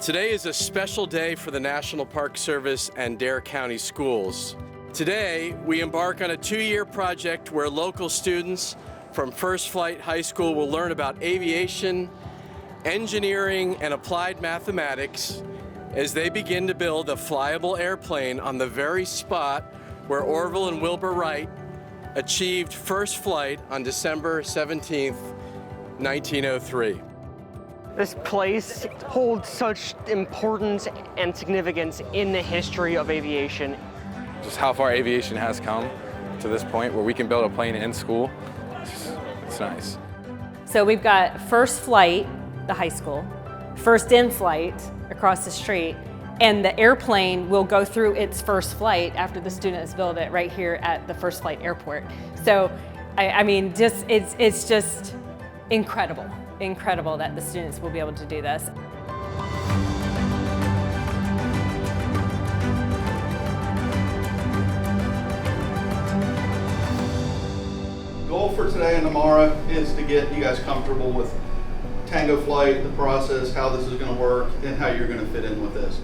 Today is a special day for the National Park Service and Dare County Schools. Today, we embark on a 2-year project where local students from First Flight High School will learn about aviation, engineering, and applied mathematics as they begin to build a flyable airplane on the very spot where Orville and Wilbur Wright achieved first flight on December 17th, 1903. This place holds such importance and significance in the history of aviation. Just how far aviation has come to this point where we can build a plane in school, it's nice. So we've got First Flight, the high school, First In Flight across the street, and the airplane will go through its first flight after the students build it right here at the First Flight Airport. So, I mean, it's just incredible that the students will be able to do this. Goal for today and tomorrow is to get you guys comfortable with Tango Flight, the process, how this is going to work, and how you're going to fit in with this.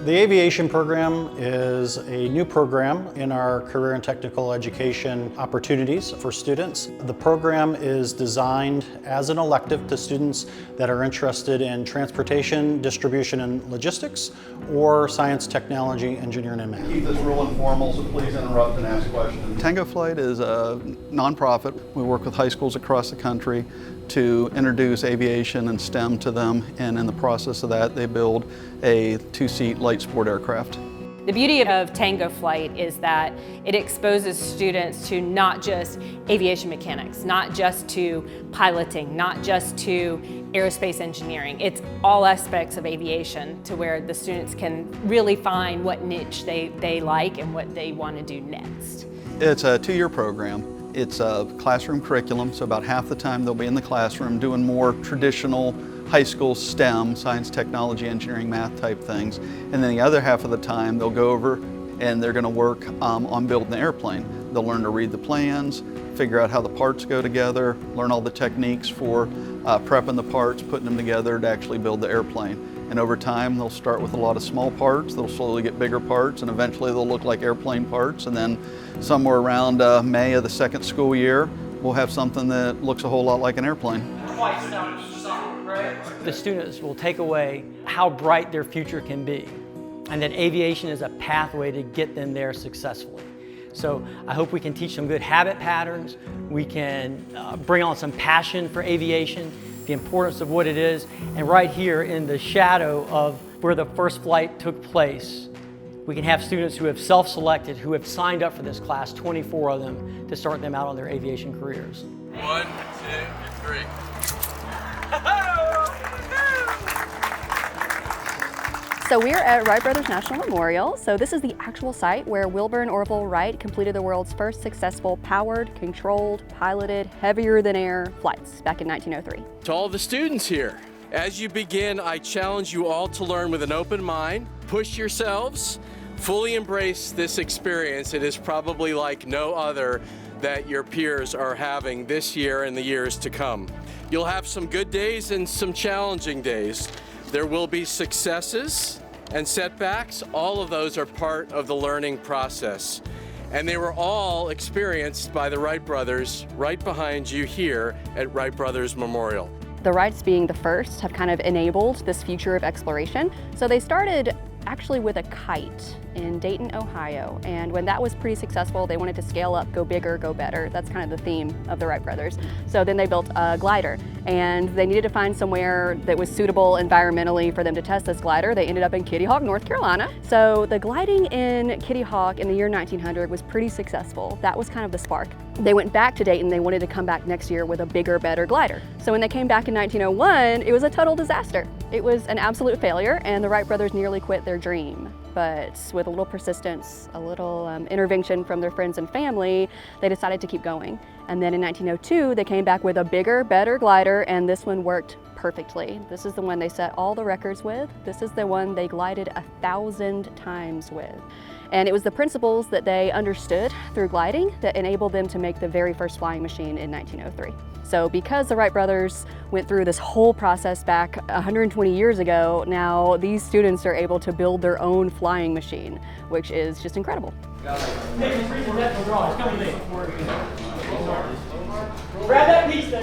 The aviation program is a new program in our career and technical education opportunities for students. The program is designed as an elective to students that are interested in transportation, distribution and logistics, or science, technology, engineering and math. Keep this real informal, so please interrupt and ask questions. Tango Flight is a nonprofit. We work with high schools across the country to introduce aviation and STEM to them, and in the process of that, they build a 2-seat light sport aircraft. The beauty of Tango Flight is that it exposes students to not just aviation mechanics, not just to piloting, not just to aerospace engineering. It's all aspects of aviation to where the students can really find what niche they like and what they want to do next. It's a 2-year program. It's a classroom curriculum, so about half the time they'll be in the classroom doing more traditional high school STEM, science, technology, engineering, math type things. And then the other half of the time they'll go over and they're going to work on building the airplane. They'll learn to read the plans, figure out how the parts go together, learn all the techniques for prepping the parts, putting them together to actually build the airplane. And over time, they'll start with a lot of small parts, they'll slowly get bigger parts, and eventually they'll look like airplane parts. And then somewhere around May of the second school year, we'll have something that looks a whole lot like an airplane. The students will take away how bright their future can be, and that aviation is a pathway to get them there successfully. So I hope we can teach them good habit patterns, we can bring on some passion for aviation, the importance of what it is, and right here in the shadow of where the first flight took place, we can have students who have self-selected, who have signed up for this class, 24 of them, to start them out on their aviation careers. 1, 2, 3. So we're at Wright Brothers National Memorial. So this is the actual site where Wilbur and Orville Wright completed the world's first successful powered, controlled, piloted, heavier-than-air flights back in 1903. To all the students here, as you begin, I challenge you all to learn with an open mind, push yourselves, fully embrace this experience. It is probably like no other that your peers are having this year and the years to come. You'll have some good days and some challenging days. There will be successes and setbacks. All of those are part of the learning process. And they were all experienced by the Wright brothers right behind you here at Wright Brothers Memorial. The Wrights, being the first, have kind of enabled this future of exploration. So they started actually with a kite in Dayton, Ohio. And when that was pretty successful, they wanted to scale up, go bigger, go better. That's kind of the theme of the Wright brothers. So then they built a glider, and they needed to find somewhere that was suitable environmentally for them to test this glider. They ended up in Kitty Hawk, North Carolina. So the gliding in Kitty Hawk in the year 1900 was pretty successful. That was kind of the spark. They went back to Dayton. They wanted to come back next year with a bigger, better glider. So when they came back in 1901, it was a total disaster. It was an absolute failure, and the Wright brothers nearly quit their dream. But with a little persistence, a little intervention from their friends and family, they decided to keep going. And then in 1902, they came back with a bigger, better glider, and this one worked perfectly. This is the one they set all the records with. This is the one they glided 1,000 times with. And it was the principles that they understood through gliding that enabled them to make the very first flying machine in 1903. So because the Wright brothers went through this whole process back 120 years ago, now these students are able to build their own flying machine, which is just incredible. Grab that piece then.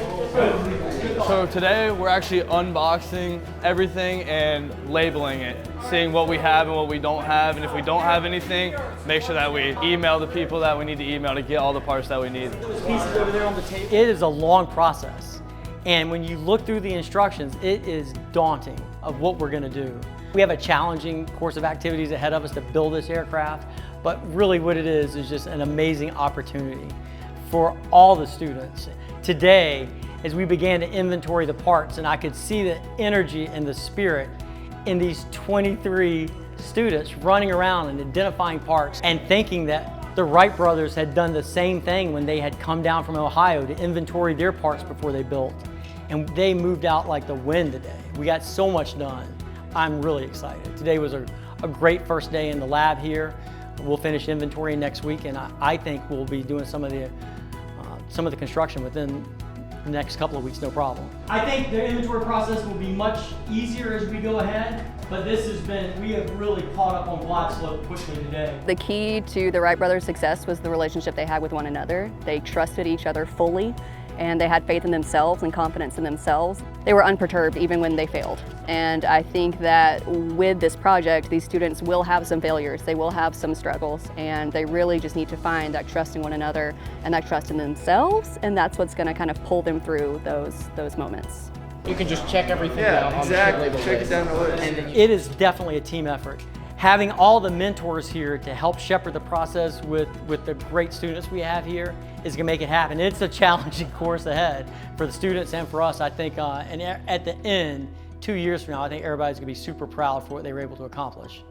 So today we're actually unboxing everything and labeling it, seeing what we have and what we don't have, and if we don't have anything, make sure that we email the people that we need to email to get all the parts that we need. Those pieces over there on the table. It is a long process, and when you look through the instructions, it is daunting of what we're going to do. We have a challenging course of activities ahead of us to build this aircraft, but really what it is just an amazing opportunity for all the students. Today, as we began to inventory the parts, and I could see the energy and the spirit in these 23 students running around and identifying parts and thinking that the Wright brothers had done the same thing when they had come down from Ohio to inventory their parts before they built. And they moved out like the wind today. We got so much done. I'm really excited. Today was a great first day in the lab here. We'll finish inventory next week, and I think we'll be doing some of the construction within the next couple of weeks, no problem. I think the inventory process will be much easier as we go ahead, but we have really caught up on glide slope quickly today. The key to the Wright brothers' success was the relationship they had with one another. They trusted each other fully, and they had faith in themselves and confidence in themselves. They were unperturbed even when they failed. And I think that with this project, these students will have some failures, they will have some struggles, and they really just need to find that trust in one another and that trust in themselves, and that's what's gonna kind of pull them through those moments. You can just check everything down on the label check it down the list. It is definitely a team effort. Having all the mentors here to help shepherd the process with the great students we have here is going to make it happen. It's a challenging course ahead for the students and for us, I think, and at the end, 2 years from now, I think everybody's going to be super proud for what they were able to accomplish.